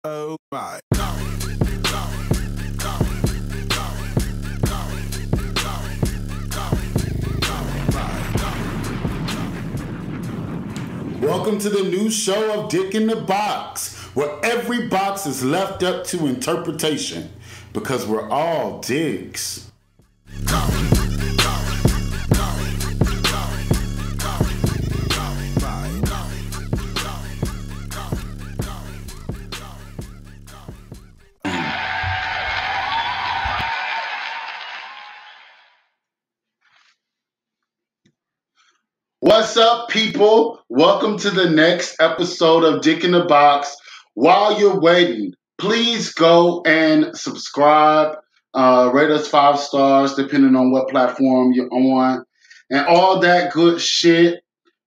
Oh my. Welcome to the new show of Dick in the Box, where every box is left up to interpretation, because we're all dicks. What's up, people? Welcome to the next episode of Dick in the Box. While you're waiting, please go and subscribe, rate us 5 stars, depending on what platform you're on, and all that good shit.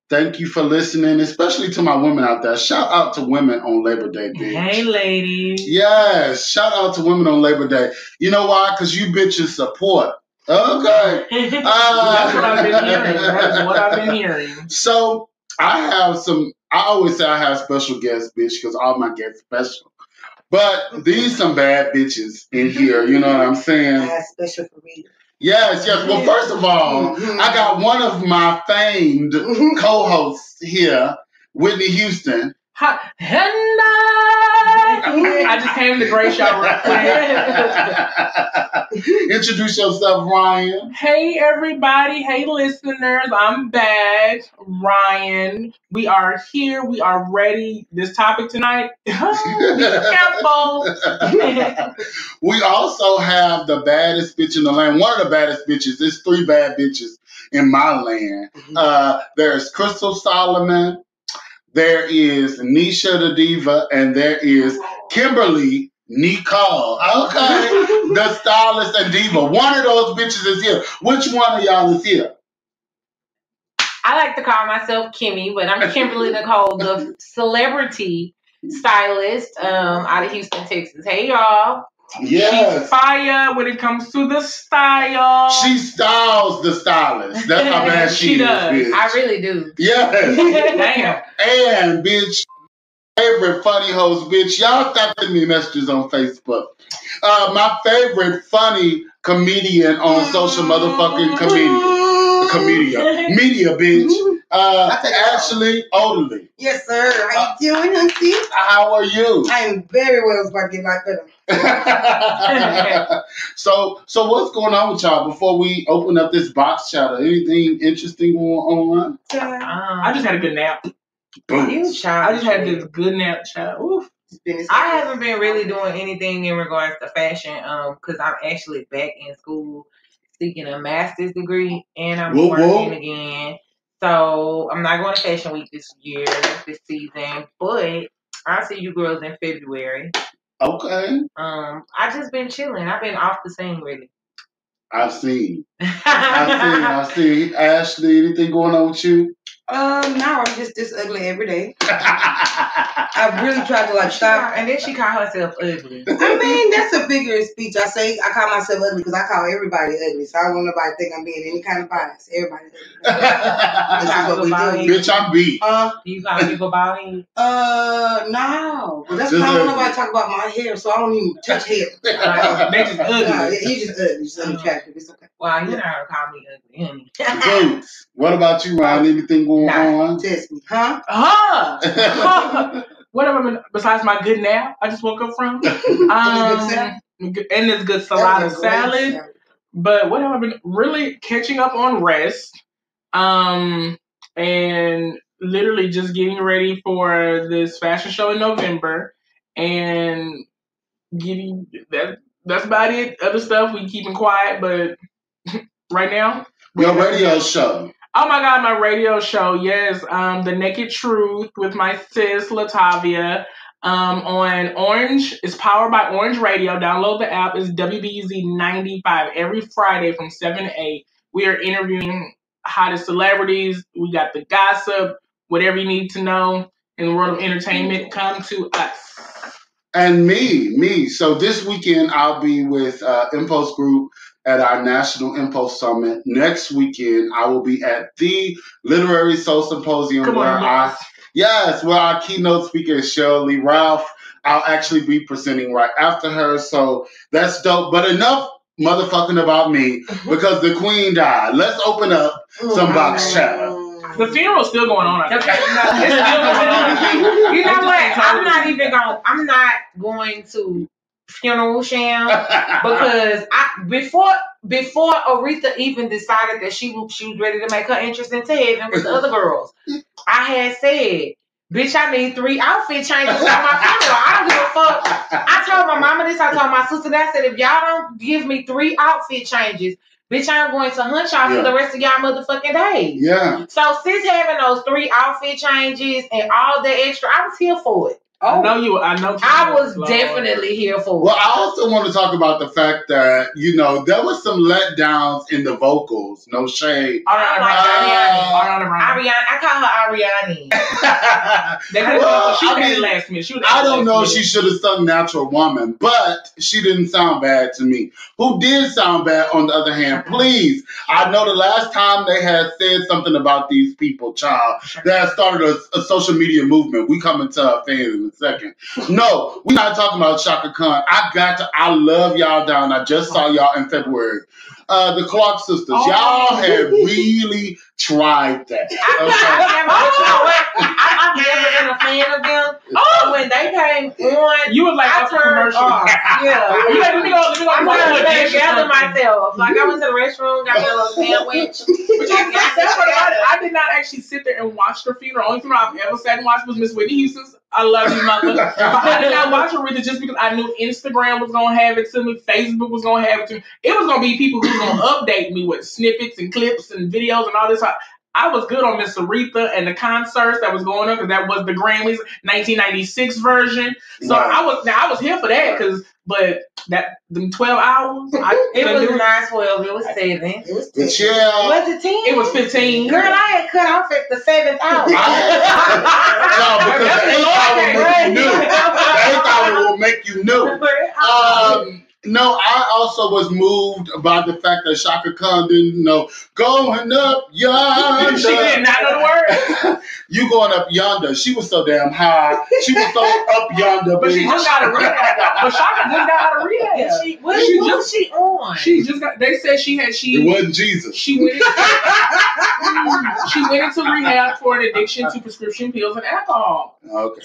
Thank you for listening, especially to my women out there. Shout out to women on Labor Day, bitch. Hey, ladies. Yes, shout out to women on Labor Day. You know why? Because you bitches support. Okay. That's what I've been hearing. That's what I've been hearing. So I always say I have special guests, bitch, because all my guests special. But these some bad bitches in here, you know what I'm saying? That's special for me. Yes. Well, first of all, I got one of my famed co-hosts here, Whitney Houston. I just came to Great Shot real quick. Introduce yourself, Ryan. Hey, everybody. Hey, listeners. I'm back. Ryan. We are here. We are ready. This topic tonight. Be careful. We also have the baddest bitch in the land. One of the baddest bitches. There's 3 bad bitches in my land. There's Crystal Solomon. There is Nisha the Diva, and there is Kimberly Nicole. Okay, the stylist and diva. One of those bitches is here. Which one of y'all is here? I like to call myself Kimmy, but I'm Kimberly Nicole, the celebrity stylist out of Houston, Texas. Hey, y'all. Yes. She's fire when it comes to the style. She styles the stylist. That's how bad she does. Is, bitch. I really do. Yes. Damn. And, bitch, favorite funny host, bitch. Y'all stop sending me messages on Facebook. My favorite funny comedian on social motherfucking media, bitch. Ashley Oderly. Yes, sir. How you doing, Hunty? How are you? I am very well. It's about to get a lot better. So what's going on with y'all before we open up this box chatter? Anything interesting going on? I just had a good nap. Boom. You I just had this good nap, child. Oof. I haven't been really doing anything in regards to fashion because I'm actually back in school seeking a master's degree and I'm working again. So I'm not going to Fashion Week this season, but I'll see you girls in February. Okay. I just been chilling. I've been off the scene really. I've seen. Ashley, anything going on with you? No, I'm just this ugly every day. I really tried to stop. And then she called herself ugly. I mean, that's a figure of speech. I call myself ugly because I call everybody ugly. So I don't want nobody to think I'm being any kind of bias. Everybody ugly. This is what we do. Bitch, I'm beat. You call people bald? No. But that's why I don't want nobody to talk about my hair, so I don't even touch hair. They just ugly. No, you just ugly. You're just unattractive. It's okay. Well, you know how to call me ugly, honey. Boots. What about you, Ryan? Anything going on? Test me. Huh? What have I been, besides my good nap I just woke up from? And this good salad salad. But what have I been really catching up on rest? And literally just getting ready for this fashion show in November. And getting that's about it. Other stuff we keeping quiet, but right now. Your radio show. Oh my God, my radio show, yes. The Naked Truth with my sis, Latavia, on Orange. It's powered by Orange Radio. Download the app. It's WBZ 95 every Friday from 7 to 8. We are interviewing hottest celebrities. We got the gossip, whatever you need to know in the world of entertainment, come to us. And me. So this weekend, I'll be with Impulse Group at our National Impulse Summit. Next weekend, I will be at the Literary Soul Symposium where our keynote speaker is Shirley Ralph. I'll actually be presenting right after her. So that's dope. But enough motherfucking about me because the queen died. Let's open up some box chat. The funeral's still going on. You know what? I'm not going to funeral sham because before Aretha even decided that she was ready to make her entrance into heaven with the other girls, I had said, bitch, I need 3 outfit changes for my funeral. I don't give a fuck. I told my mama this, I told my sister that. I said, if y'all don't give me 3 outfit changes, bitch, I'm going to hunt y'all for the rest of y'all motherfucking days. Yeah. So since having those 3 outfit changes and all the extra, I was here for it. I was definitely here for it. Well, I also want to talk about the fact that, you know, there was some letdowns in the vocals. No shade. Ariana. I call her Ariane. She had it last minute. I don't know if she should have sung Natural Woman, but she didn't sound bad to me. Who did sound bad, on the other hand, please. I know the last time they had said something about these people, child, that started a social media movement. We coming to our fans in a second. No, we're not talking about Shaka Khan. I love y'all down. I just saw y'all in February. The Clark sisters, y'all have really tried that. I've never been a fan of them. When they came on, you was like, I turned off. Yeah. Let me go gather myself. Like I went to the restroom, got me a little sandwich. I did not actually sit there and watch her funeral. Only funeral I've ever sat and watched was Miss Whitney Houston's. I love you, mother. I did not watch Aretha just because I knew Instagram was gonna have it to me, Facebook was gonna have it to me. It was gonna be people who was gonna update me with snippets and clips and videos and all this. I was good on Miss Aretha and the concerts that was going on because that was the Grammys 1996 version. So I was here for that but them 12 hours. It was not 12. It was 7. It was 10. Was it 10? It was 15. Girl, I had cut off at the 7th hour. No, because the 8th hour will make you new. No, I also was moved by the fact that Shaka Khan didn't know going up yonder. She did not know the word. You going up yonder. She was so damn high. She was so up yonder. But she just got a rehab. But Shaka just got out of rehab. What was she on? She just got. They said she. It wasn't Jesus. She went into rehab for an addiction to prescription pills and alcohol. Okay.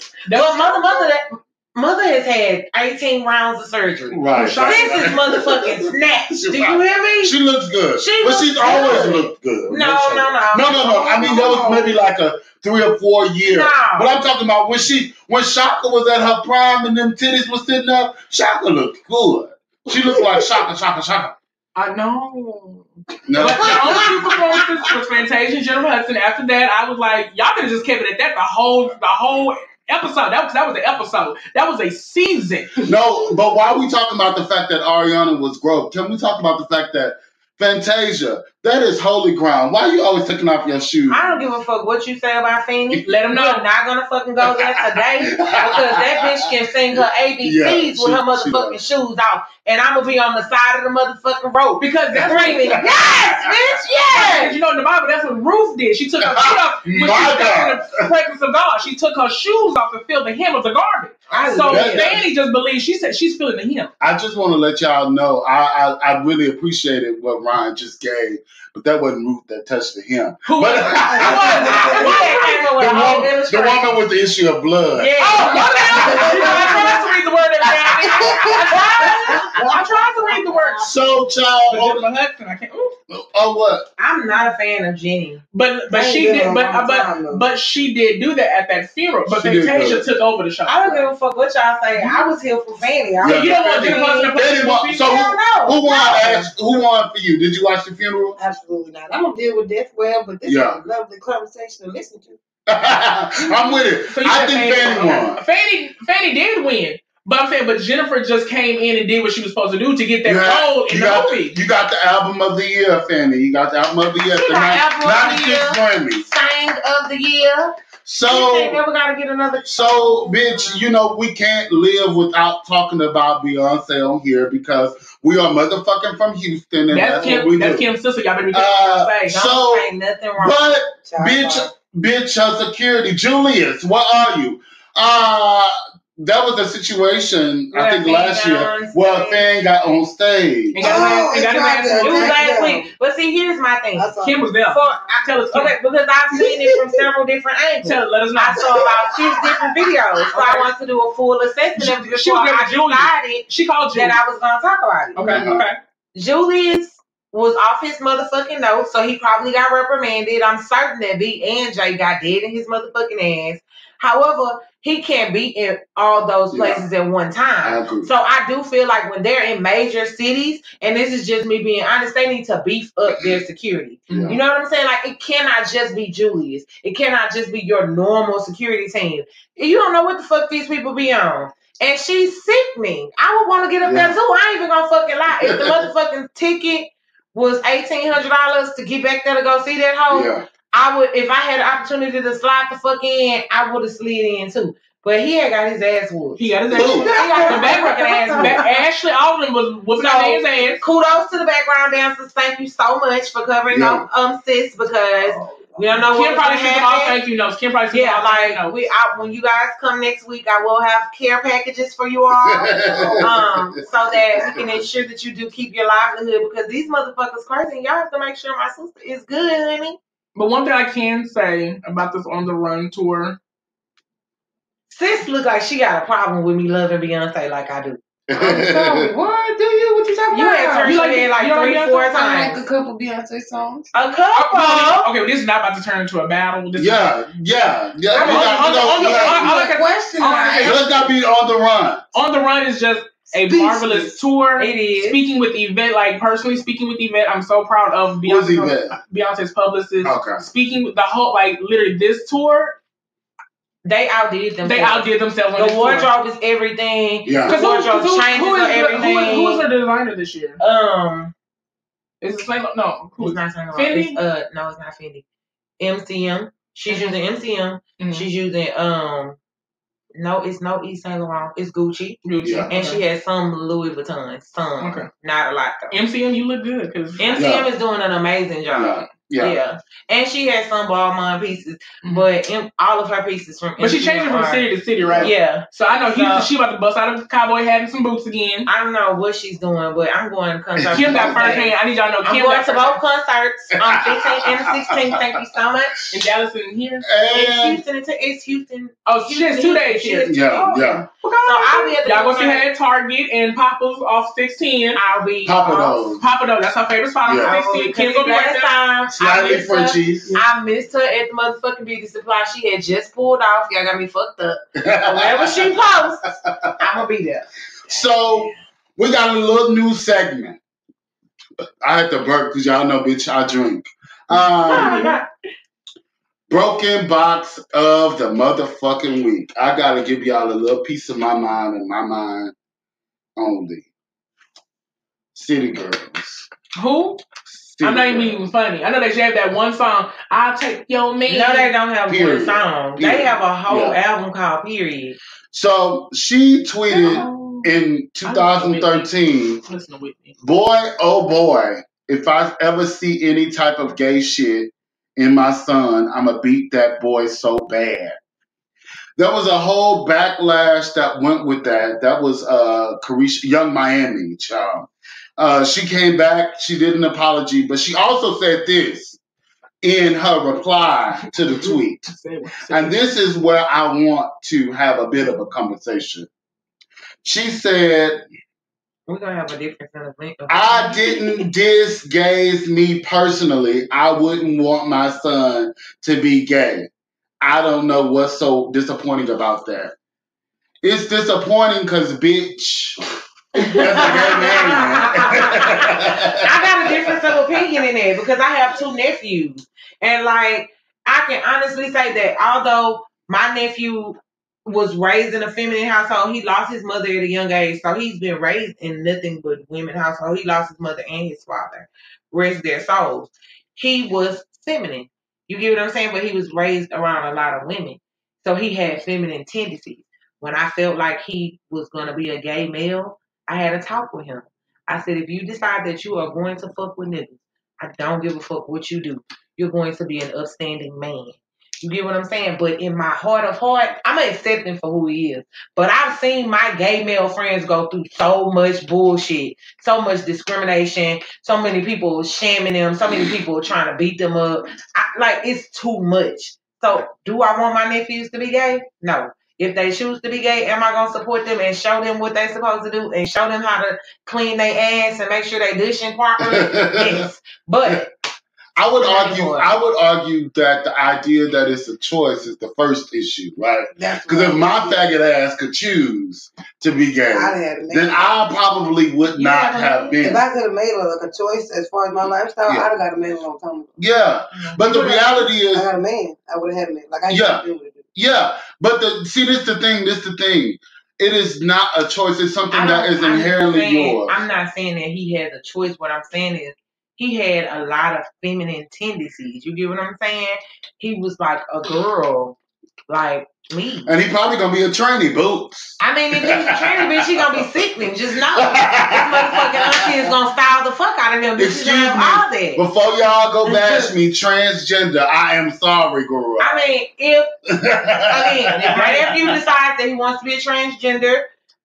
Mother has had 18 rounds of surgery. Right. This is motherfucking snatched. Do you hear me? She looks good. She's always looked good. No. I mean, that was maybe like a 3 or 4 years. No. But I'm talking about when Shaka was at her prime and them titties was sitting up, Shaka looked good. She looked like Shaka. I know. No. But the only two performances was Fantasia and Jennifer Hudson. After that, I was like, y'all could have just kept it at that the whole episode. That was the episode. That was a season. No, but why are we talking about the fact that Ariana was groped? Can we talk about the fact that Fantasia, that is holy ground. Why are you always taking off your shoes? I don't give a fuck what you say about Feeny. Let them know. I'm not gonna fucking go there today because that bitch can sing her ABCs with her motherfucking shoes off. And I'm gonna be on the side of the motherfucking road because that's screaming, yes, bitch, yes. You know, in the Bible, that's what Ruth did. She took her feet off when she was in the presence of God. She took her shoes off to feel the hem of the garment. So Fanny just believes she said she's feeling the hem. I just want to let y'all know I really appreciated what Ryan just gave, but that wasn't Ruth that touched the hem. Who was it? The woman with the issue of blood. Yeah. I tried to read the word every now and then. I tried to read the word. So, child. I can't. Oh, what? I'm not a fan of Jenny, but she did. But she did do that at that funeral. But Fantasia took over the show. I don't give a fuck what y'all say. I was here for Fanny. You don't want to play. So who won for you? Did you watch the funeral? Absolutely not. I'm gonna deal with death well, but this is a lovely conversation to listen to. I'm with it. So I think Fanny won. Fanny did win. But I'm saying, Jennifer just came in and did what she was supposed to do to get that role in the movie. You got the album of the year, Fanny. You got the album of the year. The 96 Grammys. Sang of the year. So you ain't never gotta get another. So, bitch, you know we can't live without talking about Beyonce on here because we are motherfucking from Houston, and that's what we do. That's Kim's sister. Y'all better be saying. Don't say nothing wrong. But bitch, her security, Julius, what are you? that was a situation, I think, last year, on where a fan got on stage. And got his ass It was whooped. last week. But see, here's my thing. Kim was there. Tell us, Kim. Okay, because I've seen it from several different angles. Let us know. I saw about 6 different videos, so I want to do a full assessment of it before I decided she called that I was going to talk about it. Okay. Julius was off his motherfucking notes, so he probably got reprimanded. I'm certain that B and J got dead in his motherfucking ass. However, he can't be in all those places at one time. So I do feel like when they're in major cities, and this is just me being honest, they need to beef up their security. You know what I'm saying? Like, it cannot just be Julius. It cannot just be your normal security team. You don't know what the fuck these people be on. And she's sickening. I would want to get up there too. I ain't even gonna fucking lie. If the motherfucking ticket was $1,800 to get back there to go see that hoe, I would, if I had the opportunity to slide the fuck in, I would have slid in too. But he had got his ass whooped. He got his ass whooped. He got the background ass whooped. Ashley Alden was whooping his ass. Kudos to the background dancers. Thank you so much for covering up sis, because we don't know Kim probably should all thank you notes. Kim probably should like when you guys come next week, I will have care packages for you all, so that we can ensure that you do keep your livelihood, because these motherfuckers crazy, and y'all have to make sure my sister is good, honey. But one thing I can say about this On the Run tour, sis look like she got a problem with me loving Beyonce like I do. I'm sorry, what do you? What you talking about? You had turned your head like 3-4 times. I like a couple Beyonce songs. A couple? Okay, this is not about to turn into a battle. Let's not be On the Run. On the Run is just a marvelous tour. It is. Speaking with Yvette, like personally speaking with Yvette, I'm so proud of Beyonce's publicist. Okay. Speaking with the whole, like literally this tour. They outdid themselves. They outdid themselves. The wardrobe is everything. Yeah. The wardrobe changes are everything. Who was her designer this year? Is it Saint? No. It's not Saint Laurent. Fendi? No, it's not Fendi. MCM. She's using MCM. She's using no, it's no Yves Saint Laurent. It's Gucci. And she has some Louis Vuitton. Some. Not a lot though. MCM, you look good because MCM is doing an amazing job. Yeah. And she has some Balmain pieces, but all of her pieces from But she changed it from city to city, right? Yeah. So I know she about to bust out of the cowboy hat and some boots again. I don't know what she's doing, but I'm going to concerts. Kim got first hand. I need y'all to know Kim got first hand. I'm going to both concerts on 15th and 16th. Thank you so much. In Dallas and here? It's Houston. Oh, she has 2 days here. Yeah. So I'll be at the y'all go see her at Target and Papa's off 16. I'll be Papa Do's. That's her favorite spot on 16. Kim's going to be right there. Slightly Frenchies. I missed her at the motherfucking beauty supply. She had just pulled off. Y'all got me fucked up. Wherever she posts, I'm going to be there. So, we got a little new segment. I had to burp because y'all know, bitch, I drink. Broken box of the motherfucking week. I got to give y'all a little piece of my mind and my mind only. City Girls. Who? I'm not even funny. I know they have that one song, I'll Take Your Man. No, they don't have one song. They have a whole album called Period. So she tweeted in 2013, listen to Whitney. Boy, oh boy, if I ever see any type of gay shit in my son, I'ma beat that boy so bad. There was a whole backlash that went with that. That was Carisha, Young Miami, child. She came back, she did an apology, but she also said this in her reply to the tweet. And this is where I want to have a bit of a conversation. She said, we're going to have a different kind of link. I didn't diss gays me personally. I wouldn't want my son to be gay. I don't know what's so disappointing about that. It's disappointing because, bitch... I got a difference of opinion in there because I have 2 nephews, and like I can honestly say that although my nephew was raised in a feminine household, he lost his mother at a young age, so he's been raised in nothing but women household. He lost his mother and his father, rest their souls. He was feminine, you get what I'm saying, but he was raised around a lot of women, so he had feminine tendencies. When I felt like he was gonna be a gay male, I had a talk with him. I said, if you decide that you are going to fuck with niggas, I don't give a fuck what you do. You're going to be an upstanding man. You get what I'm saying? But in my heart of heart, I'm gonna accept him for who he is. But I've seen my gay male friends go through so much bullshit, so much discrimination, so many people shaming them, so many people trying to beat them up. Like, it's too much. So, do I want my nephews to be gay? No. If they choose to be gay, am I gonna support them and show them what they're supposed to do and show them how to clean their ass and make sure they dishing properly? Yes. But I would argue that the idea that it's a choice is the first issue, right? Because if my faggot ass could choose to be gay, then I probably would not have been. If I could have made a choice as far as my lifestyle, I'd have got a man a long time ago. Yeah, but the reality is, I got a man. I would have had a man. Like I used to do with it. Yeah, but this is the thing. It is not a choice. It's something that is inherently yours. I'm not saying that he has a choice. What I'm saying is he had a lot of feminine tendencies. You get what I'm saying? He was like a girl, like me. And he probably gonna be a tranny, boots. I mean, if he's a tranny bitch, he gonna be sickening. Just know this motherfucking auntie is gonna style the fuck out of him. Excuse me. All that. Before y'all go bash me, transgender, I am sorry, girl. I mean, if my nephew decides that he wants to be a transgender,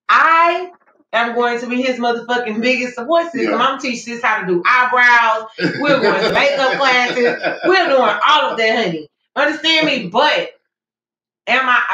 I am going to be his motherfucking biggest support system. I'm gonna teach this how to do eyebrows. We're going to makeup classes. We're doing all of that, honey. Understand me? But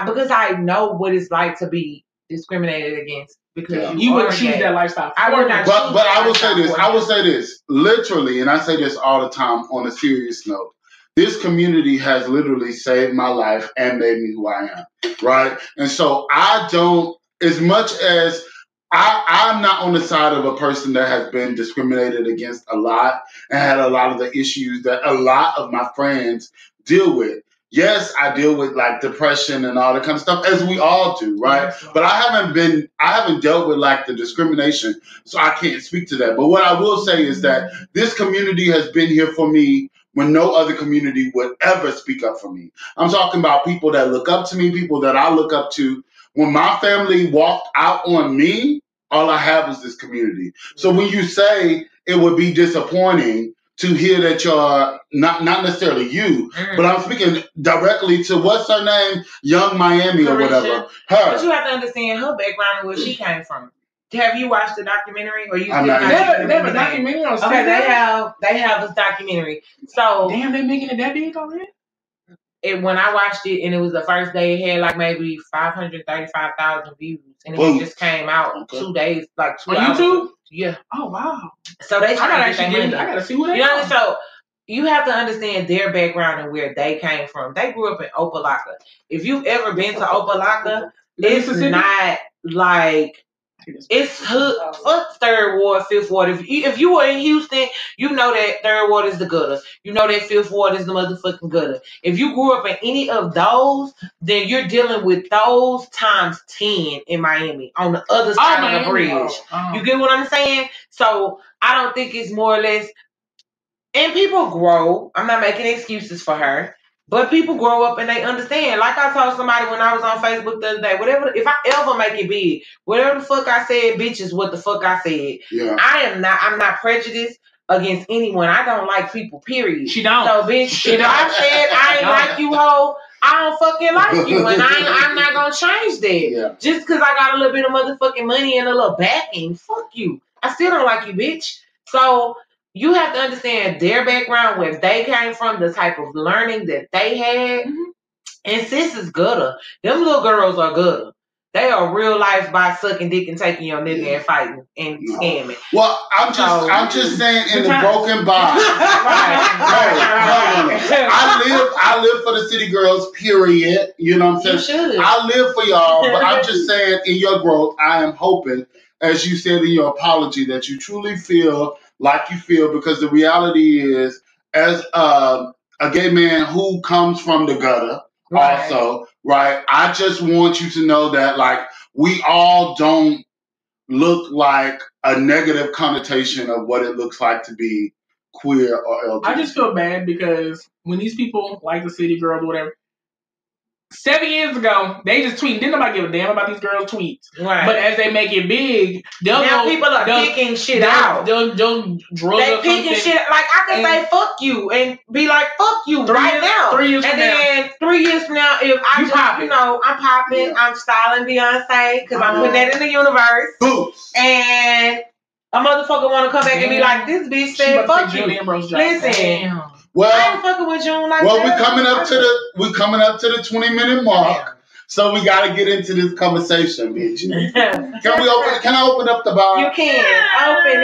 because I know what it's like to be discriminated against because you wouldn't choose that lifestyle. I would not. But I will say this. I will say this literally, and I say this all the time on a serious note. This community has literally saved my life and made me who I am, right? And so I don't, as much as I'm not on the side of a person that has been discriminated against a lot and had a lot of the issues that a lot of my friends deal with. Yes, I deal with like depression and all that kind of stuff, as we all do, right? But I haven't dealt with like the discrimination, so I can't speak to that. But what I will say is that this community has been here for me when no other community would ever speak up for me. I'm talking about people that look up to me, people that I look up to. When my family walked out on me, all I have is this community. So when you say it would be disappointing to hear that you're not necessarily you, but I'm speaking directly to what's her name, Young Miami or whatever. Her. But you have to understand her background and where she came from. Have you watched the documentary, or you? They have a documentary on Okay, they have this documentary. So damn, they making it that big already. When I watched it, and it was the first day, it had like maybe 535,000 views, and it just came out 2 days, like 2 hours. On YouTube? Yeah. Oh wow. So they trying to get money. I gotta see who they are. So you have to understand their background and where they came from. They grew up in Opelika. If you've ever been to Opelika, it's not like. It's fuck Third Ward, Fifth Ward. If you were in Houston, you know that Third Ward is the gutter. You know that Fifth Ward is the motherfucking gutter. If you grew up in any of those, then you're dealing with those times 10 in Miami on the other side of the bridge. You get what I'm saying? So I don't think it's more or less. And people grow. I'm not making excuses for her. But people grow up and they understand. Like I told somebody when I was on Facebook the other day, if I ever make it big, whatever the fuck I said, bitch, is what the fuck I said. Yeah. I'm not prejudiced against anyone. I don't like people, period. She don't. So, bitch, if I said I ain't like you, hoe, I don't fucking like you. And I'm not going to change that. Yeah. Just because I got a little bit of motherfucking money and a little backing, fuck you. I still don't like you, bitch. So you have to understand their background, where they came from, the type of learning that they had. And sis is gutter. Them little girls are gutter. They are real life by sucking dick and taking your nigga and fighting and scamming. Well, I'm just saying in the broken box. I live for the city girls, period. You know what I'm saying? I live for y'all, but I'm just saying in your growth, I am hoping, as you said in your apology, that you truly feel like you feel, because the reality is, as a gay man who comes from the gutter, also, right? I just want you to know that, like, we all don't look like a negative connotation of what it looks like to be queer or LGBT. I just feel bad because when these people, like the city girls or whatever, 7 years ago, they just tweet. Didn't nobody give a damn about these girls' tweets. Right. But as they make it big, now people are picking shit out. They'll drug they picking shit. Like I can say fuck you and be like fuck you right now. 3 years from now. And then 3 years from now, if I just popping. I'm popping, yeah. I'm styling Beyonce because I'm putting that in the universe. Boots. And a motherfucker want to come back and be like, this bitch said fuck you. Listen. Well, I ain't fucking with June like well, that. we're coming up to the 20-minute mark, so we got to get into this conversation, bitch. Can I open up the box? You can open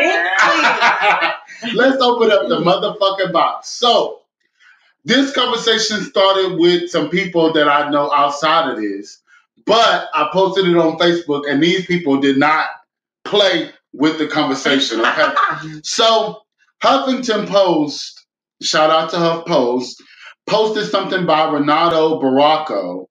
it. Let's open up the motherfucking box. So, this conversation started with some people that I know outside of this, but I posted it on Facebook, and these people did not play with the conversation. Okay, so Huffington Post. Shout out to HuffPost, posted something by Renato Baracco,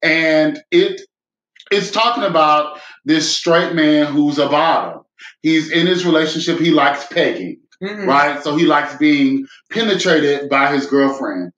and it's talking about this straight man who's a bottom. He's in his relationship, he likes pegging, right? So he likes being penetrated by his girlfriend.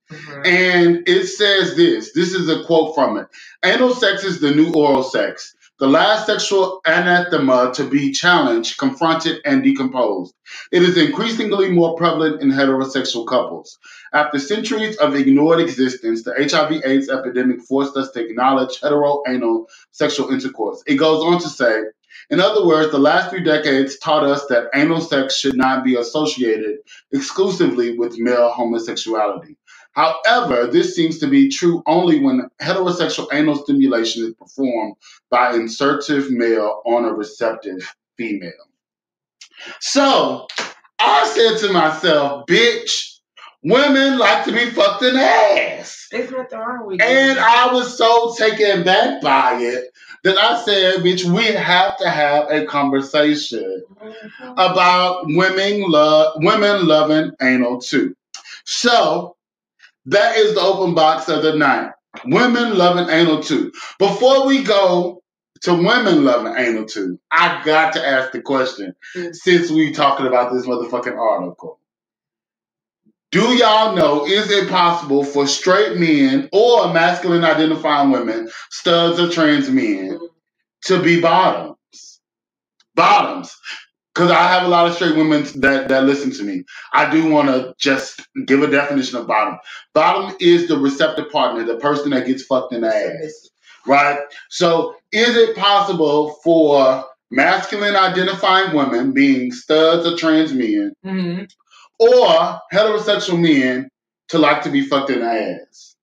And it says this is a quote from it. Anal sex is the new oral sex. The last sexual anathema to be challenged, confronted, and decomposed. It is increasingly more prevalent in heterosexual couples. After centuries of ignored existence, the HIV/AIDS epidemic forced us to acknowledge hetero-anal sexual intercourse. It goes on to say, in other words, the last 3 decades taught us that anal sex should not be associated exclusively with male homosexuality. However, this seems to be true only when heterosexual anal stimulation is performed by insertive male on a receptive female. So, I said to myself, bitch, women like to be fucked in the ass. There's nothing wrong with it. And I was so taken back by it that I said, bitch, we have to have a conversation about women loving anal too. So, that is the open box of the night. Women loving anal too. Before we go to women loving anal too, I got to ask the question, since we talking about this motherfucking article. Do y'all know, is it possible for straight men or masculine identifying women, studs or trans men, to be bottoms? Bottoms. Because I have a lot of straight women that listen to me. I do want to just give a definition of bottom. Bottom is the receptive partner, the person that gets fucked in the ass. Right? So is it possible for masculine identifying women, being studs or trans men, or heterosexual men to like to be fucked in the ass?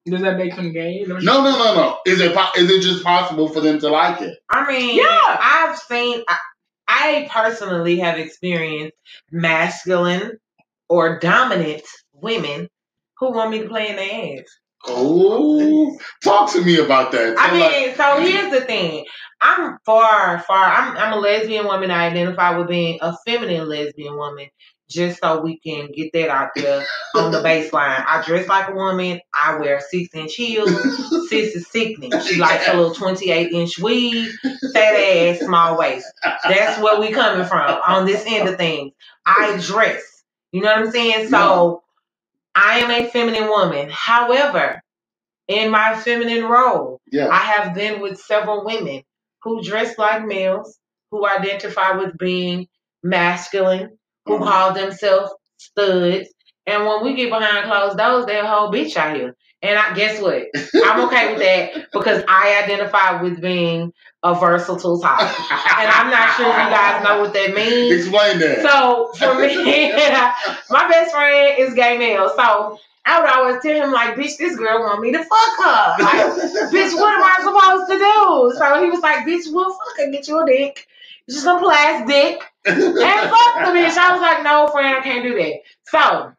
Does that make them gay? No. Is it just possible for them to like it? I mean, yeah. I personally have experienced masculine or dominant women who want me to play in their ass. Oh, talk to me about that. So here's the thing. I'm I'm a lesbian woman. I identify with being a feminine lesbian woman, just so we can get that out there on the baseline. I dress like a woman. I wear 6-inch heels. Sis is sickening. She likes a little 28-inch weave, fat ass, small waist. That's where we coming from on this end of things. I dress. You know what I'm saying? So I am a feminine woman. However, in my feminine role, I have been with several women who dress like males, who identify with being masculine, who call themselves studs. And when we get behind closed doors, they're a whole bitch out here. And guess what? I'm okay with that because I identify with being a versatile type. And I'm not sure if you guys know what that means. Explain that. So for me, my best friend is gay male. So I would always tell him, like, bitch, this girl want me to fuck her. Like, bitch, what am I supposed to do? So he was like, bitch, we'll fucking get you a dick. Just some plastic. And fuck the bitch. I was like, no, friend, I can't do that. So,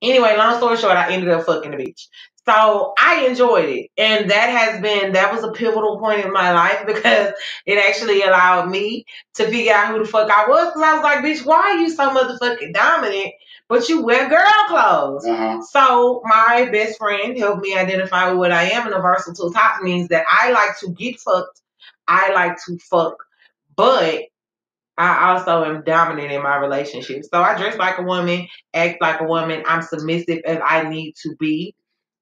anyway, long story short, I ended up fucking the bitch. So I enjoyed it. And that was a pivotal point in my life because it actually allowed me to figure out who the fuck I was. Because I was like, bitch, why are you so motherfucking dominant, but you wear girl clothes? So my best friend helped me identify what I am. And a versatile type means that I like to get fucked. I like to fuck. But I also am dominant in my relationship. So I dress like a woman, act like a woman. I'm submissive as I need to be.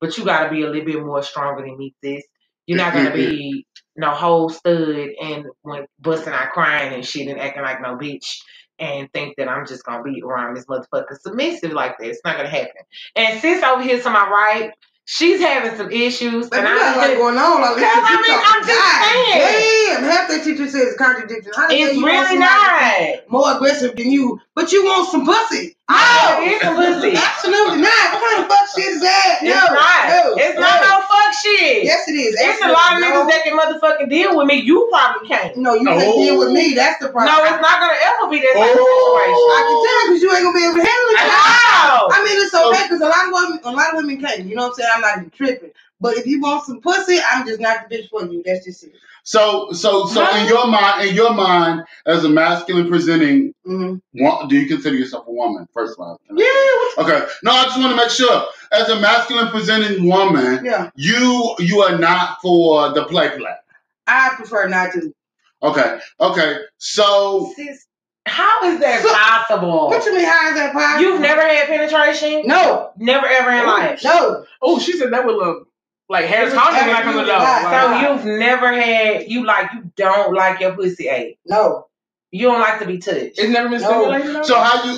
but you gotta be a little bit more stronger than me, sis. You're not gonna be no whole stud and when busting out crying and shit and acting like no bitch and think that I'm just gonna be around this motherfucker submissive like that. It's not gonna happen. And sis over here to my right, she's having some issues. But and you got a lot going on. Like, I'm just saying. Damn, half that teacher says it's contradiction. It's really not. More aggressive than you, but you want some pussy. Oh, it is some pussy. Absolutely not. What kind of fuck shit is that? It's not. It's not no fuck shit. Yes, it is. It's a lot of niggas that can motherfucking deal with me. You probably can't. No, you can't deal with me. That's the problem. No, it's not gonna ever be that type of situation. I can tell because you ain't gonna be able to handle it. How? I mean, it's okay because a lot of women can't. You know what I'm saying? I'm not even tripping. But if you want some pussy, I'm just not the bitch for you. That's just it. So in your mind, as a masculine presenting, do you consider yourself a woman? First of all, yeah. Okay. No, I just want to make sure. As a masculine presenting woman, you are not for the play. I prefer not to. Okay. So. Sis, how is that possible? What you mean? How is that possible? You've never had penetration? No. Never ever in life? No. Oh, she said that would look. Like Harris Connick like on the dog. So you've never had you don't like your pussy ate? No. You don't like to be touched. It's never been stimulated. No. So how do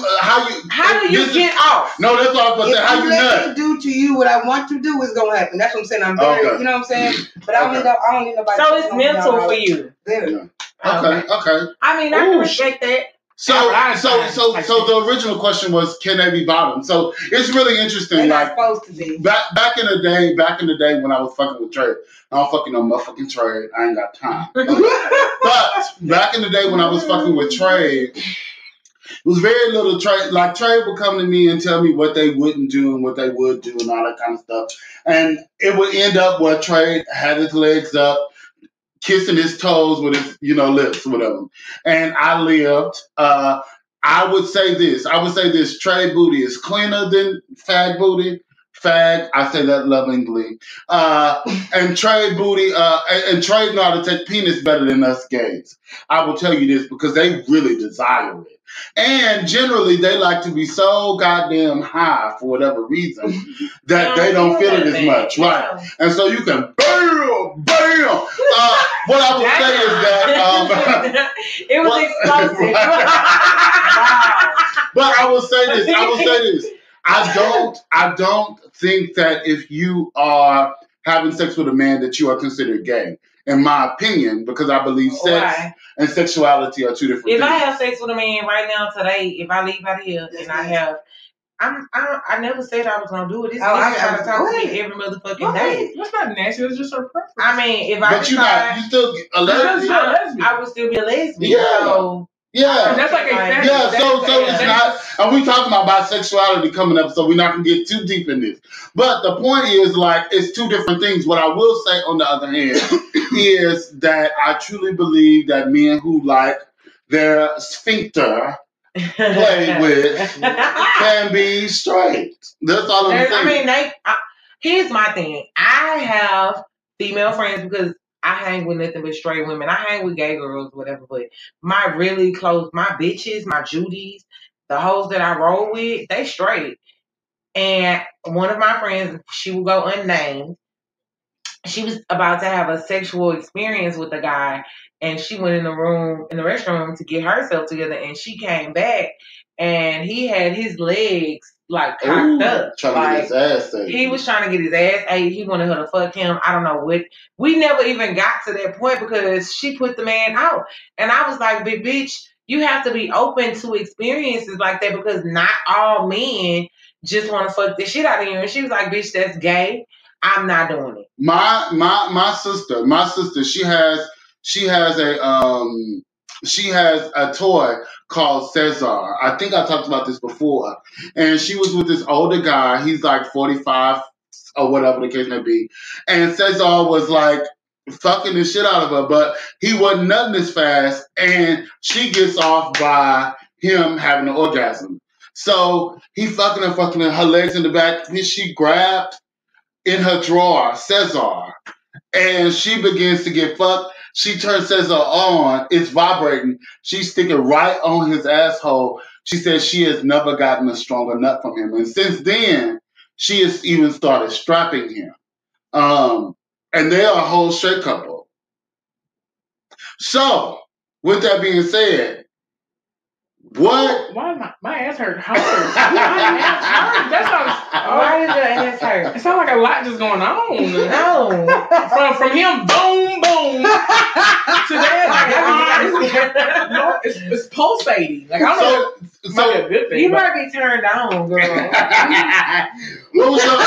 you get off? No, that's all I'm saying. How you nut? If do to you what I want to do is gonna happen. That's what I'm saying. I'm very, you know what I'm saying. But I don't need nobody. So it's mental for you. Literally. Okay. I mean, I can respect that. So the original question was, can they be bottomed? So it's really interesting. They're like not supposed to be. Back in the day when I was fucking with Trey, I don't fucking no motherfucking Trey. I ain't got time. But back in the day when I was fucking with Trey, it was very little Trey. Like Trey would come to me and tell me what they wouldn't do and what they would do and all that kind of stuff. And it would end up where Trey had his legs up, kissing his toes with his, lips or whatever. And I lived. I would say this. Trey booty is cleaner than fag booty. Fag, I say that lovingly. And Trey booty, and Trey know how to take penis better than us gays. I will tell you this because they really desire it. And generally, they like to be so goddamn high for whatever reason that they don't feel it as much, right? And so you can bam. What I would say is that it was explosive. But I will say this. I don't think that if you are having sex with a man that you are considered gay. In my opinion, because I believe sex and sexuality are two different things. If I have sex with a man right now today, if I leave out here and I never said I was gonna do it. This nigga trying to talk to me every motherfucking day. That's not nasty. It's just her preference. I mean, if I you still a lesbian. I would still be a lesbian. Yeah. So, yeah. And that's like so it's not. And we talking about bisexuality coming up, so we're not gonna get too deep in this. But the point is, it's two different things. What I will say, on the other hand, is that I truly believe that men who like their sphincter played with can be straight. That's all I'm saying. I mean, here's my thing. I have female friends because I hang with nothing but straight women. I hang with gay girls, whatever, but my really close, my bitches, my Judies, the hoes that I roll with, they straight. And one of my friends, she will go unnamed. She was about to have a sexual experience with a guy, and she went in the restroom to get herself together, and she came back, and he had his legs cocked up. Trying to get his ass ate. He was trying to get his ass ate. He wanted her to fuck him. I don't know what. We never even got to that point because she put the man out. And I was like, big bitch, you have to be open to experiences like that because not all men just want to fuck the shit out of you. And she was like, bitch, that's gay. I'm not doing it. My sister, she has a toy called Cesar. I think I talked about this before. And she was with this older guy. He's like 45 or whatever the case may be. And Cesar was fucking the shit out of her, but he wasn't nutting as fast. And she gets off by him having an orgasm. So he fucking her legs in the back. Then she grabbed in her drawer Cesar. And she begins to get fucked. She turns Cesar on. It's vibrating. She's sticking right on his asshole. She says she has never gotten a stronger nut from him. And since then, she has even started strapping him. And they are a whole straight couple. So, with that being said, what? Why my ass hurt? My ass hurt. That sounds. Why did your ass hurt? It sounds like a lot just going on. No. From him, boom, boom, to that, no, it's pulsating. Like I don't know. It might be a good thing. You might be turned on, girl. What was your,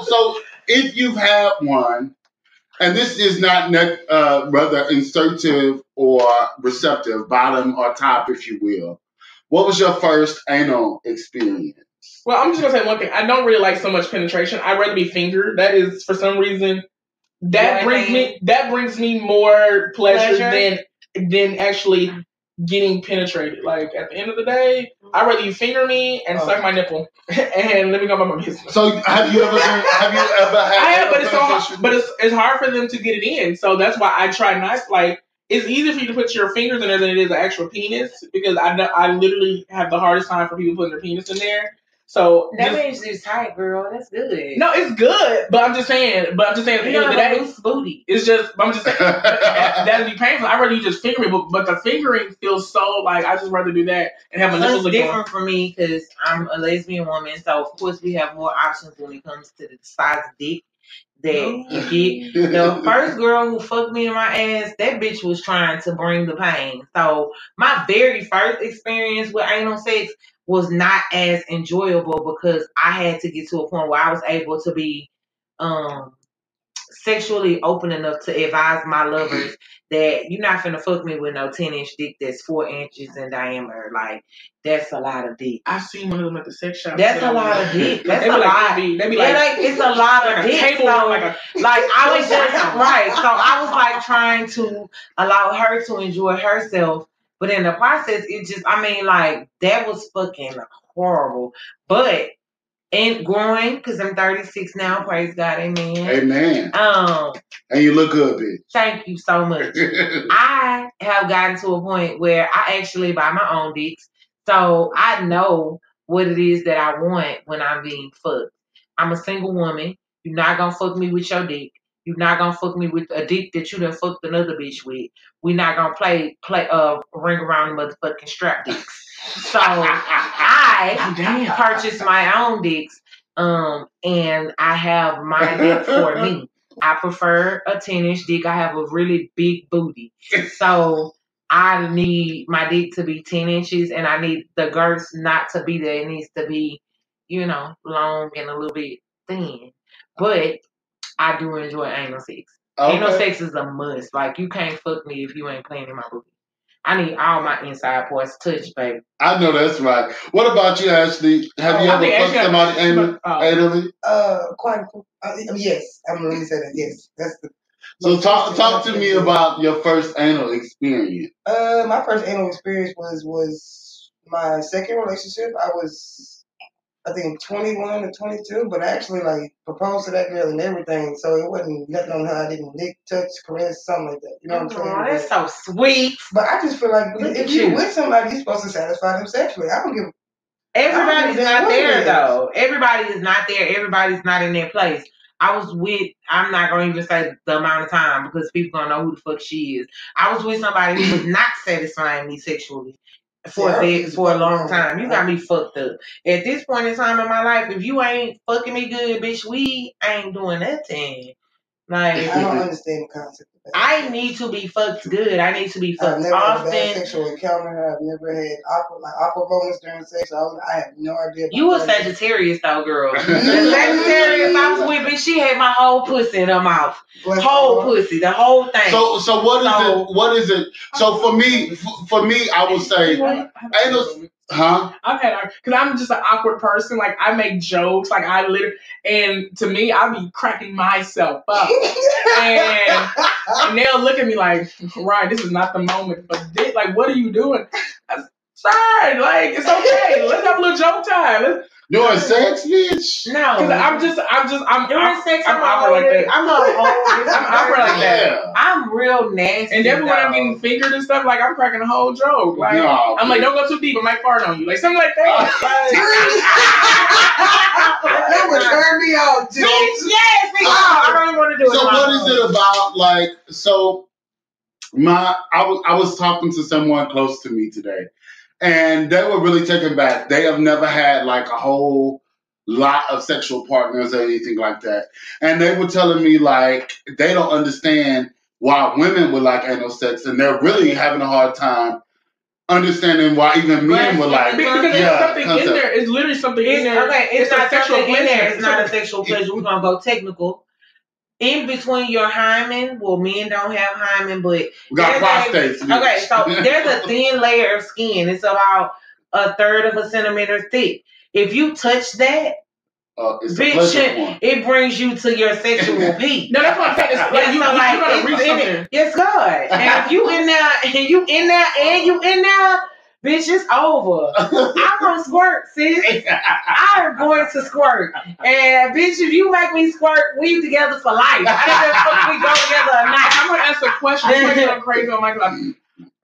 so if you've had one, and this is not rather insertive or receptive, bottom or top, if you will. What was your first anal experience? Well, I'm just gonna say one thing. I don't really like so much penetration. I'd rather be fingered. That is, for some reason, that brings me more pleasure than actually getting penetrated. Like at the end of the day, I'd rather you finger me and suck my nipple and let me go about my business. So have you ever had? I have, but it's so hard. But it's hard for them to get it in. So that's why I try not. Like it's easier for you to put your fingers in there than it is an actual penis because I literally have the hardest time for people putting their penis in there. So that means it's tight, girl. That's good. No, it's good, but I'm just saying. At the end of the day, loose booty. It's just. I'm just saying that'd be painful. I'd rather you just finger me, but the fingering feels so like I just rather do that and have my nipples. It's different for me because I'm a lesbian woman, so of course we have more options when it comes to the size of dick that you get. The first girl who fucked me in my ass, that bitch was trying to bring the pain. So my very first experience with anal sex was not as enjoyable because I had to get to a point where I was able to be sexually open enough to advise my lovers that you're not finna fuck me with no 10-inch dick that's 4 inches in diameter. Like, that's a lot of dick. I've seen one of them at the sex shop. That's a lot of dick. That's a lot. They be like, it's a lot of dick. So, I was just, right. So I was like trying to allow her to enjoy herself. But in the process, it just, that was fucking horrible. But and growing, because I'm 36 now, praise God, amen. Amen. And you look good, bitch. Thank you so much. I have gotten to a point where I actually buy my own dicks. So I know what it is that I want when I'm being fucked. I'm a single woman. You're not going to fuck me with your dick. You're not going to fuck me with a dick that you done fucked another bitch with. We're not going to play ring around the motherfucking strap dicks. So I purchased my own dicks, and I have my dick for me. I prefer a 10-inch dick. I have a really big booty. So I need my dick to be 10 inches, and I need the girth not to be there. It needs to be, long and a little bit thin. But I do enjoy anal sex. Okay. Anal sex is a must. Like, you can't fuck me if you ain't playing in my booty. I need all my inside parts touched, baby. I know that's right. What about you, Ashley? Have you ever fucked somebody anally? Quite. Yes. Let me say that. Yes, that's the. So talk to me about your first anal experience. My first anal experience was my second relationship. I was, I think, 21 or 22, but I actually proposed to that girl and everything. So it wasn't nothing on her. I didn't lick, touch, caress, something like that. You know what I'm saying? Oh, that's so sweet. But I just feel like if you're with somebody, you're supposed to satisfy them sexually. I don't give. Everybody's not there though. Everybody is not there. Everybody's not in their place. I'm not going to even say the amount of time because people going to know who the fuck she is. I was with somebody who was not satisfying me sexually for a long time. You got me fucked up. At this point in time in my life, if you ain't fucking me good, bitch, we ain't doing nothing. Like, I don't understand the concept of that. I need to be fucked good. I need to be fucked often. I've never had a bad sexual encounter. I've never had awkward moments during sex. So I have no idea. You a Sagittarius though, girl. The Sagittarius I was with, bitch, she had my whole pussy in her mouth. Whole pussy, the whole thing. So what is it? So for me, I would say, because I'm just an awkward person. Like, I make jokes. Like, and to me, I be cracking myself up. and they'll look at me like, right, this is not the moment. But like, what are you doing? Sorry, like, it's okay. Let's have a little joke time. Doing sex, bitch? No. Because I'm doing sex. I'm awkward like that. I'm awkward like that. I'm real nasty. And then when I'm getting fingered and stuff, like I'm cracking a whole joke. Like I'm like, don't go too deep, I might fart on you. Like something like that. That would turn me on, dude. Yes, I don't want to do it. So what is it about? Like, so I was talking to someone close to me today, and they were really taken back. They have never had like a whole lot of sexual partners or anything like that, and they were telling me like they don't understand why women would like anal sex, and they're really having a hard time understanding why even men would like. Because there's something in there. It's literally something in there. Okay, it's not sexual something in there. It's pleasure. not a sexual pleasure. We're gonna go technical. In between your hymen, well, men don't have hymen, but we got prostates. Okay, so there's a thin layer of skin. It's about 1/3 of a centimeter thick. If you touch that, bitch, it brings you to your sexual peak. No, that's what I'm saying. It's like you gotta reach something. It's good. And if you in there, bitch, it's over. I'm gonna squirt, sis. I'm going to squirt. And bitch, if you make me squirt, we together for life. I don't know if we go together or not. I'm gonna ask a question. I'm crazy on my class.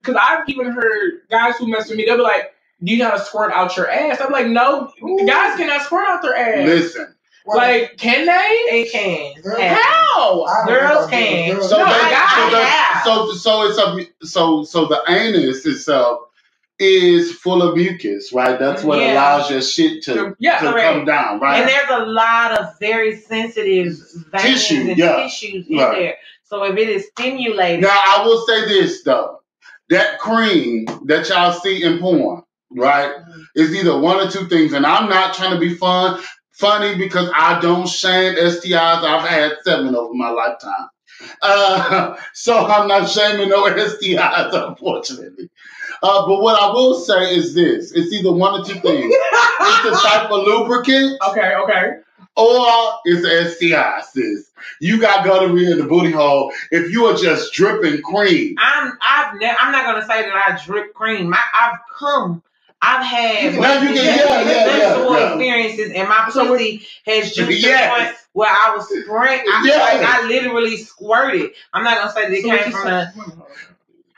Because I've even heard guys who mess with me, they'll be like, do you gotta squirt out your ass? I'm like, no, guys cannot squirt out their ass. Listen. Like, can they? They can. How? Girls can. So the anus itself is full of mucus, right? That's what allows your shit to come down, right? And there's a lot of very sensitive veins and tissues in there. So if it is stimulated. Now, I will say this, though. That cream that y'all see in porn, right, is either one or two things. And I'm not trying to be funny because I don't shame STIs. I've had 7 over my lifetime. So I'm not shaming no STIs, unfortunately. But what I will say is this. It's either one or two things. It's the type of lubricant. Okay. Or it's the STI, sis. You got gonorrhea in the booty hole if you are just dripping cream. I'm not going to say that I drip cream. I've had sexual experiences, and my pussy has juiced to the point where I was spraying. I literally squirted. I'm not gonna say that it came from the.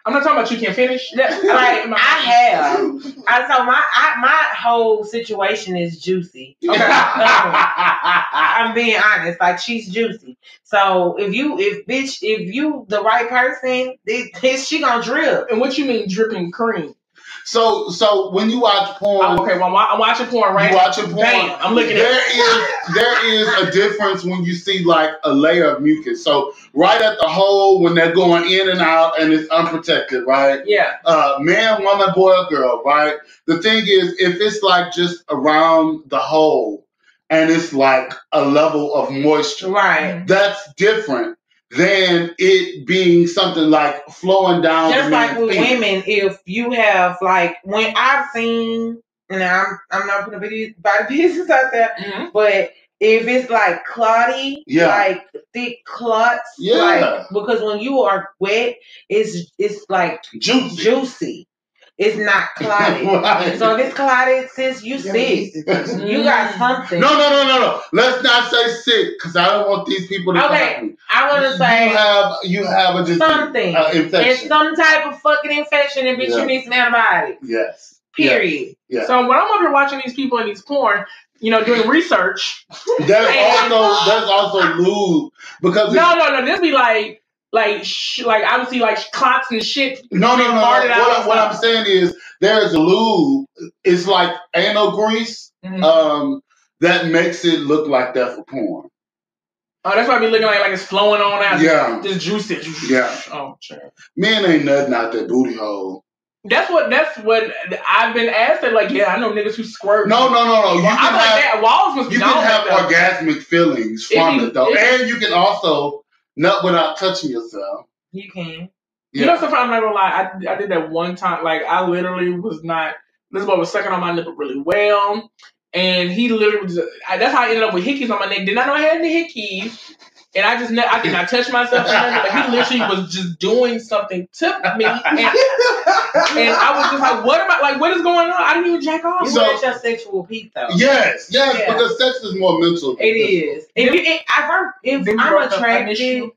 I'm not talking about you can't finish. Like I have. So my whole situation is juicy. Okay. I'm being honest. Like she's juicy. So if you the right person, she gonna drip. And what you mean dripping cream? So when you watch porn, well, I'm watching porn, right? You watching porn. Bam, I'm looking at there is a difference when you see like a layer of mucus. So right at the hole when they're going in and out and it's unprotected, right? Yeah. Man, woman, boy, or girl, right? The thing is, if it's like just around the hole and it's like a level of moisture, right? That's different than it being something like flowing down. Just like with women, if you have like when I've seen, and I'm not putting body business out there, but if it's like clotty, like thick clots, like because when you are wet, it's like juicy. It's not clotted. Right. So if it's clotted, sis, you sick. You got something. No. Let's not say sick, because I don't want these people to come at me. I want to say you have a disease, something. Infection. It's some type of fucking infection, and bitch, you need some antibiotics. Yes. Period. Yes. So when I'm up here watching these people in these porn, doing research. There's also lube because no. This be like obviously like clots and shit. No. What I'm saying is there's lube. It's like anal grease that makes it look like that for porn. Oh, that's why I be looking like it's flowing on out. Yeah. Just juicy. Yeah. Oh, sure. Men ain't nothing out that booty hole. That's what I've been asked. That like, I know niggas who squirt. No. You can have orgasmic feelings from it though, and you can also nut without touching yourself. You can. Yeah. Sometimes I'm not gonna lie. I did that one time. Like I literally was not. This boy was sucking on my nipple really well, and he literally was. That's how I ended up with hickeys on my neck. Did not know I had any hickeys. And I did not touch myself or nothing, but he literally was just doing something to me. And I was just like, what is going on? I didn't even jack off. So it's your sexual peak, though. Yes, because sex is more mental. It is. If I'm attracted,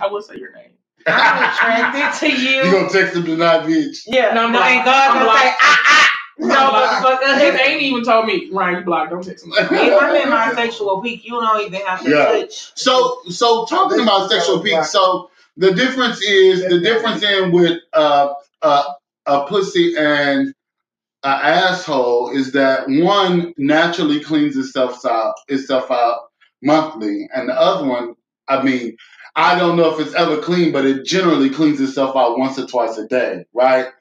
I will say your name. I'm attracted to you. You gonna text him tonight, bitch? Yeah. No, and God gonna say, no, motherfucker. His ain't even told me, Ryan, you blocked. Don't text him. If I'm in my sexual peak, you don't even have to touch. So talking about sexual peak, so the difference in with a pussy and an asshole is that one naturally cleans itself out monthly, and the other one, I mean, I don't know if it's ever clean, but it generally cleans itself out once or twice a day, right?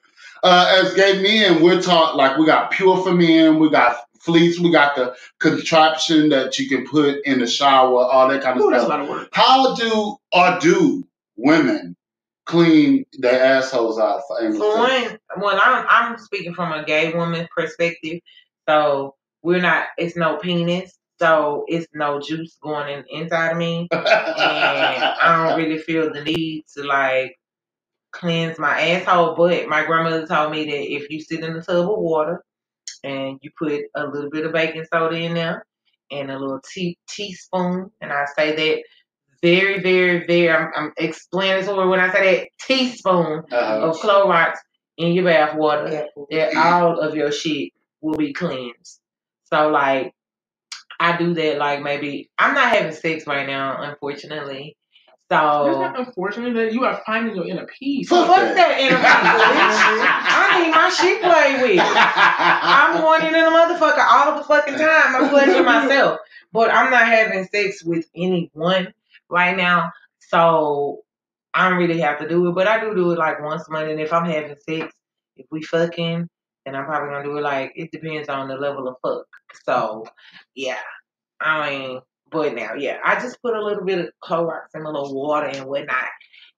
As gay men, we're taught, like, we got Pure for Men, we got Fleece, we got the contraption that you can put in the shower, all that kind of stuff. That's a lot of work. How do women clean their assholes out for anal sex? Well, I'm speaking from a gay woman perspective, so it's no penis, so it's no juice going inside of me, and I don't really feel the need to, like, cleanse my asshole. But my grandmother told me that if you sit in a tub of water and you put a little bit of baking soda in there and a little teaspoon, and I say that very, very, very, I'm explanatory when I say that, teaspoon of Clorox in your bath water, that all of your shit will be cleansed. So, like, I do that, like, maybe, I'm not having sex right now, unfortunately. So it's not unfortunate that you are finding your inner peace. Fuck that inner peace. I need my shit played with. I'm horny than a motherfucker all the fucking time. I'm pleasuring myself. But I'm not having sex with anyone right now. So I don't really have to do it. But I do it like once a month. And if I'm having sex, if we fucking, then I'm probably gonna do it, like, it depends on the level of fuck. So yeah. I mean, but now, yeah, I just put a little bit of Clorox in a little water and whatnot,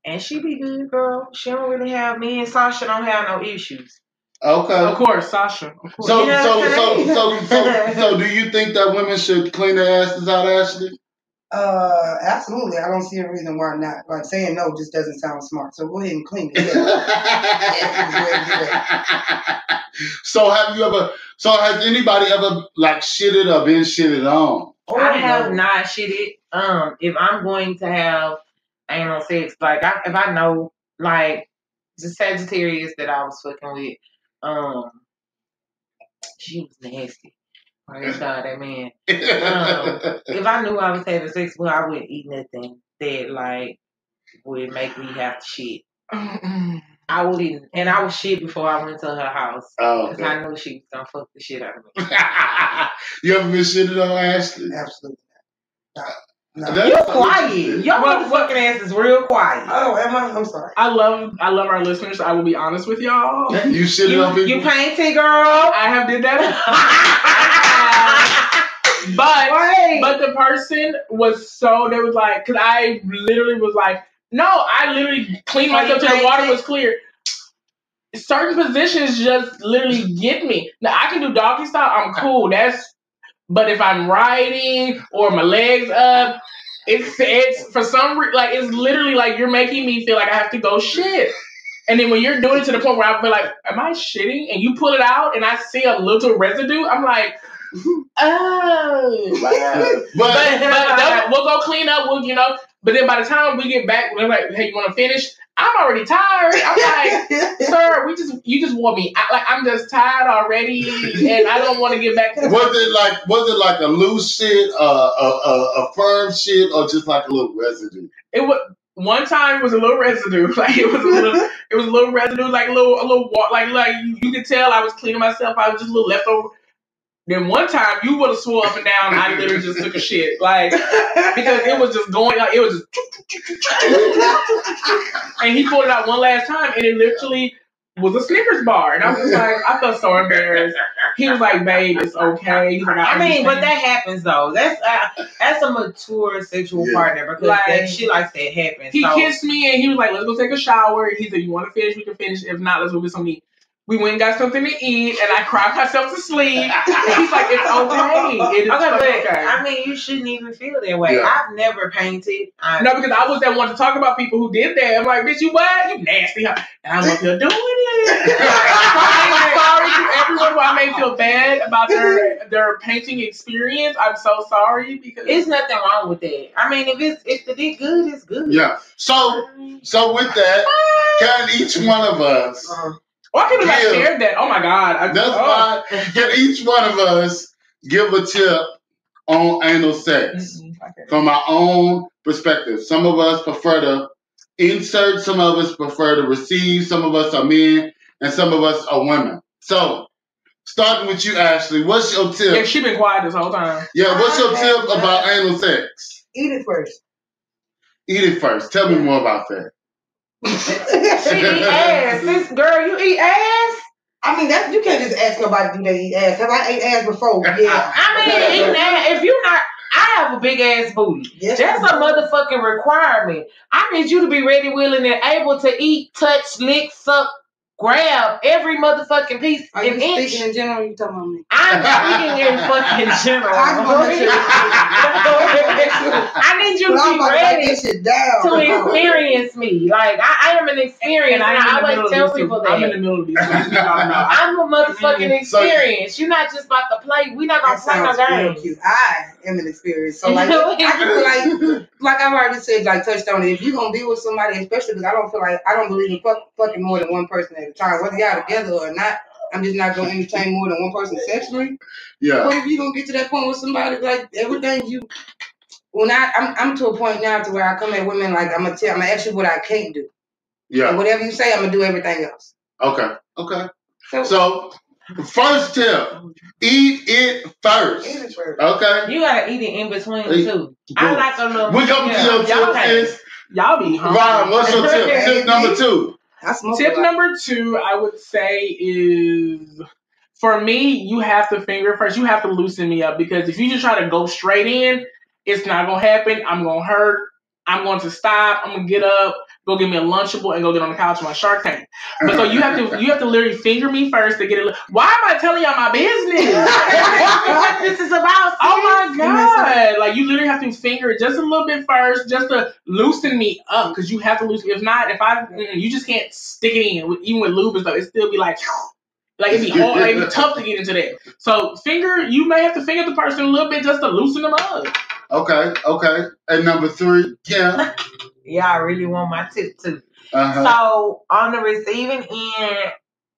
and she be good, girl. She don't really have, me and Sasha don't have no issues. Okay, of course, Sasha. Of course. So do you think that women should clean their asses out, Ashley? Absolutely. I don't see a reason why not. Like, saying no just doesn't sound smart. So go ahead and clean it. So has anybody ever, like, shitted or been shitted on? I have not shitted. If I'm going to have anal sex, like, if I know, like, the Sagittarius that I was fucking with, she was nasty. Praise God, that man. If I knew I was having sex with her, I wouldn't eat nothing that, like, would make me have to shit. I would eat, and I would shit before I went to her house. Because I knew she was gonna fuck the shit out of me. You ever been shitted on, Ashley? Absolutely not. No. You're quiet. Your motherfucking ass is real quiet. Oh, am I? I'm sorry. I love our listeners. I will be honest with y'all. You shitted on people? You painted, girl. I have did that. But the person was so, they was like, because I literally was like, no, I literally cleaned myself till the water was clear. Certain positions just literally get me. Now, I can do doggy style. I'm cool. But if I'm riding or my legs up, it's for some reason, like, it's literally like you're making me feel like I have to go shit. And then when you're doing it to the point where I feel like, am I shitting? And you pull it out and I see a little residue, I'm like, oh. But we'll go clean up. But then by the time we get back, we're like, hey, you want to finish? I'm already tired. I'm like, sir, you just wore me. I'm just tired already, and I don't want to get back to Was it like a loose shit, a firm shit, or just like a little residue? It was. One time it was a little residue, like it was a little residue, like a little like you could tell I was cleaning myself. I was just a little leftover. Then one time you would have swore up and down. I literally just took a shit, like, because it was just going, like, it was just, and he pulled it out one last time, and it literally was a Snickers bar, and I was like, I felt so embarrassed. He was like, babe, it's okay. He's like, I mean, but that happens though. That's a mature sexual partner, because like, that shit like that happens. He kissed me and he was like, let's go take a shower. He said, you want to finish? We can finish. If not, let's go get some meat. We went and got something to eat, and I cried myself to sleep. And he's like, it's okay. It is okay. I mean, you shouldn't even feel that way. Yeah. I've never painted. No, because I was that one to talk about people who did that. I'm like, bitch, you what? You nasty. And I'm up here doing it. I'm sorry to everyone who I may feel bad about their painting experience. I'm so sorry because it's nothing wrong with that. I mean, if the dick good, it's good. Yeah. So with that, can each one of us? Why couldn't I share that? Oh my God. Why can each one of us give a tip on anal sex from our own perspective? Some of us prefer to insert, some of us prefer to receive, some of us are men, and some of us are women. So, starting with you, Ashley, what's your tip? Yeah, she been quiet this whole time. Yeah, what's your tip about anal sex? Eat it first. Eat it first. Tell me more about that. She eat ass. This girl, you eat ass? I mean, that you can't just ask nobody do they eat ass. Have I ate ass before? Yeah. I mean, eating ass. If you're not, I have a big ass booty. Yes, that's a motherfucking requirement. I need you to be ready, willing, and able to eat, touch, lick, suck, grab every motherfucking piece. Are you speaking in general? Or you talking about me? I'm speaking in fucking general. I need you to be ready to experience me. Like I am an experience, and I always tell people that. I'm in the middle of these. I'm a motherfucking experience. You're not just about to play. We're not gonna play no games. I am an experience. So like, I feel like I've already said, like touched on it. If you're gonna be with somebody, especially because I don't believe in fucking more than one person at a time, whether y'all together or not. I'm just not gonna entertain more than one person sexually. Yeah. But if you gonna get to that point with somebody, like everything you, I'm to a point now to where I come at women like I'm gonna ask you what I can't do. Yeah. And whatever you say, I'm gonna do everything else. Okay. So first tip, eat it first. Eat it first. Okay. You gotta eat it in between too. I like a little. We come to your tip. Y'all be hungry. Ryan, what's your tip? Tip number 2. Tip number 2, I would say is, for me, you have to finger first. You have to loosen me up, because if you just try to go straight in, it's not going to happen. I'm going to hurt. I'm going to stop. I'm going to get up, go get me a Lunchable, and go get on the couch with my Shark Tank. But so you have to literally finger me first to get it. Why am I telling y'all my business? What this is about? Oh my God! Like, you literally have to finger it just a little bit first, just to loosen me up, because you have to loosen. If not, you just can't stick it in. Even with lube and stuff, it still be like it'd be hard. It'd be tough to get into that. So you may have to finger the person a little bit just to loosen them up. Okay. And number 3, yeah. Y'all really want my tip too. So on the receiving end,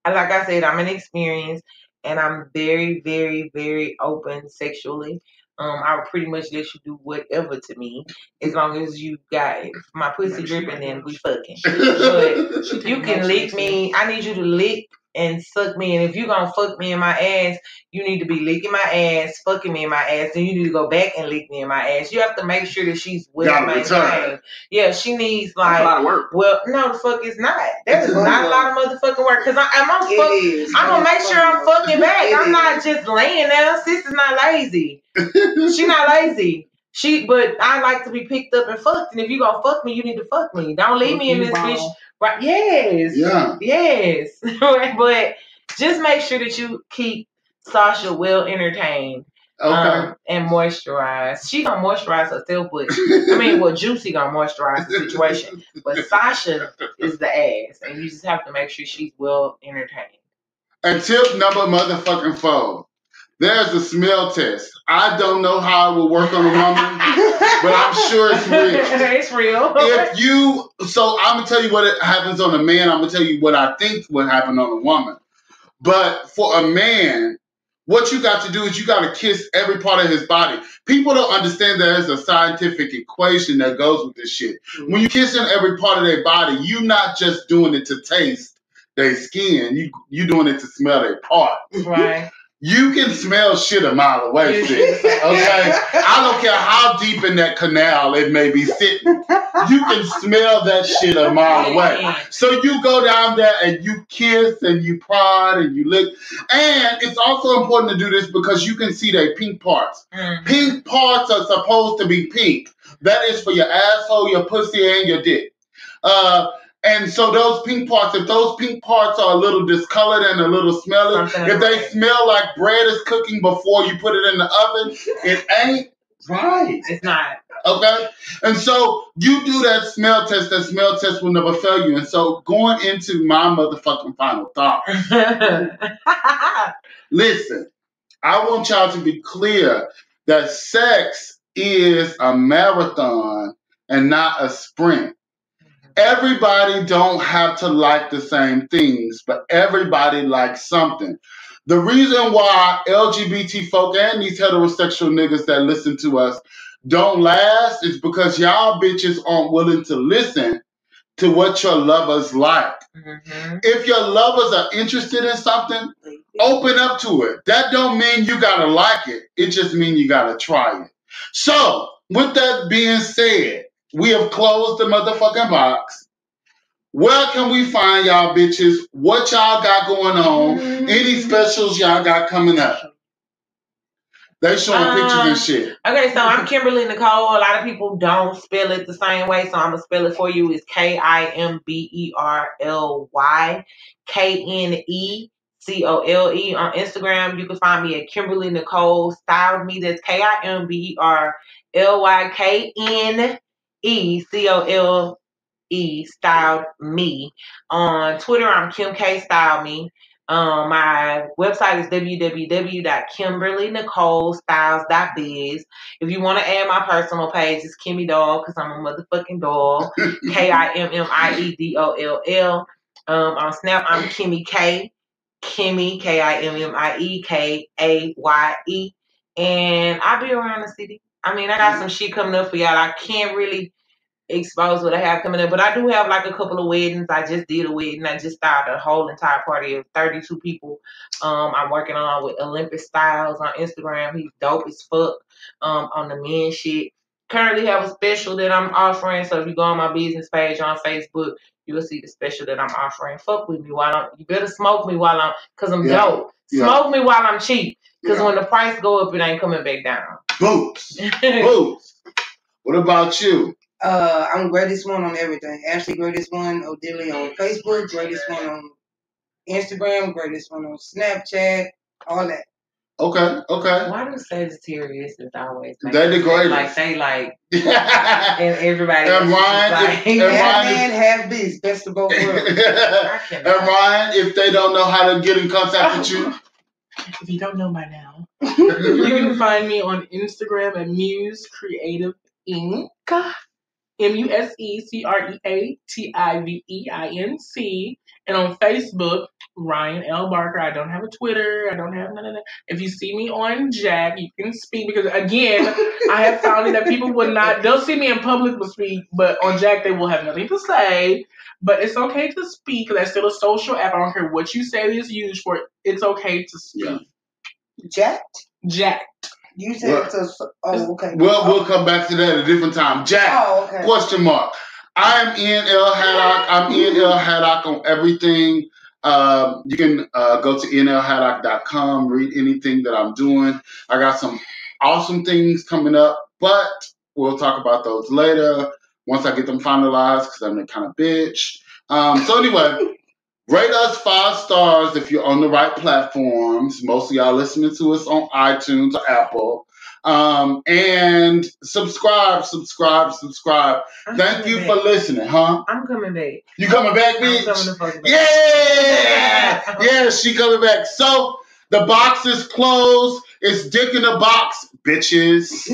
like I said, I'm an experience, and I'm very, very, very open sexually. I would pretty much let you do whatever to me, as long as you got my pussy dripping and we fucking. But you can lick me. I need you to lick and suck me, and if you gonna fuck me in my ass, you need to be licking my ass, fucking me in my ass, and you need to go back and lick me in my ass. You have to make sure that she's well maintained. Yeah, she needs like. That's a lot of work. Well, no, the fuck it's not. That is not a lot of motherfucking work, because I'm gonna make sure I'm fucking back. I'm not just laying there. Sis is not lazy. She not lazy. But I like to be picked up and fucked, and if you gonna fuck me, you need to fuck me. Don't leave me in this bitch. Right? Yes. Yeah. Yes. But just make sure that you keep Sasha well entertained. Okay. And moisturized. She gonna moisturize herself, but Juicy gonna moisturize the situation. But Sasha is the ass, and you just have to make sure she's well entertained. And tip number motherfucking 4. There's a smell test. I don't know how it will work on a woman, but I'm sure it's real. It's real. So I'm gonna tell you what happens on a man. I'm gonna tell you what I think would happen on a woman. But for a man, what you got to do is you got to kiss every part of his body. People don't understand there's a scientific equation that goes with this shit. Mm-hmm. When you kissing every part of their body, you're not just doing it to taste their skin. You doing it to smell their part. Right. You can smell shit a mile away, sis. Okay? I don't care how deep in that canal it may be sitting. You can smell that shit a mile away. So you go down there and you kiss and you prod and you lick. And it's also important to do this because you can see their pink parts. Mm-hmm. Pink parts are supposed to be pink. That is for your asshole, your pussy, and your dick. And so those pink parts, if those pink parts are a little discolored and a little smelly, if they smell like bread is cooking before you put it in the oven, it ain't right. It's not. Okay? And so you do that smell test will never fail you. And so going into my motherfucking final thought. Listen, I want y'all to be clear that sex is a marathon and not a sprint. Everybody don't have to like the same things, but everybody likes something. The reason why LGBT folk and these heterosexual niggas that listen to us don't last is because y'all bitches aren't willing to listen to what your lovers like. Mm-hmm. If your lovers are interested in something, open up to it. That don't mean you gotta like it. It just means you gotta try it. So, with that being said, we have closed the motherfucking box. Where can we find y'all bitches? What y'all got going on? Any specials y'all got coming up? They showing pictures and shit. Okay, so I'm Kimberly Nicole. A lot of people don't spell it the same way, so I'm gonna spell it for you. It's KIMBERLY KNECOLE on Instagram. You can find me at Kimberly Nicole Styled Me. That's KIMBERLYKNECOLE Styled Me. On Twitter, I'm Kim K Style Me. My website is www.kimberlynicolestyles.biz. If you want to add my personal page, it's Kimmy Doll, because I'm a motherfucking doll. KIMMIEDOLL. On Snap, I'm Kimmy K. Kimmy, KIMMIEKAYE. And I'll be around the city. I mean, I got some shit coming up for y'all. I can't really expose what I have coming up, but I do have like a couple of weddings. I just did a wedding. I just started a whole entire party of 32 people. I'm working on with Olympus Styles on Instagram. He's dope as fuck on the men shit. Currently have a special that I'm offering, so if you go on my business page on Facebook, you will see the special that I'm offering. Fuck with me you better smoke me cause I'm dope. Smoke me while I'm cheap, cause when the price go up, it ain't coming back down. Boots. Boots. What about you? I'm Greatest One on everything. Ashley Greatest One, Odelia on Facebook, Greatest One on Instagram, Greatest One on Snapchat, all that. Okay. Why do Sagittarius is always like they the greatest? Like they like and everybody and Ryan, man have this best of both worlds. And Ryan, if they don't know how to get in contact with you. If you don't know by now, you can find me on Instagram at Muse Creative Inc. MuseCreativeinc. And on Facebook, Ryan L. Barker. I don't have a Twitter. I don't have none of that. If you see me on Jack, you can speak, because again, I have found that people will not, they'll see me in public will speak, but on Jack they will have nothing to say. But it's okay to speak. That's still a social app. I don't care what you say it's used for. It's okay to speak. Jacked? Jacked. You said okay. Well, we'll come back to that at a different time. Jack, okay. Question mark. I'm Ian L. Haddock. I'm Ian L. Haddock on everything. You can go to ianlhaddock.com, read anything that I'm doing. I got some awesome things coming up, but we'll talk about those later once I get them finalized, because I'm a kind of bitch. So anyway, rate us 5 stars if you're on the right platforms. Most of y'all listening to us on iTunes or Apple. And subscribe. Thank you for listening, huh? I'm coming back. You coming back, bitch? I'm coming the fuck back. Yeah! Yeah, she coming back. So, the box is closed. It's Dick in the Box, bitches.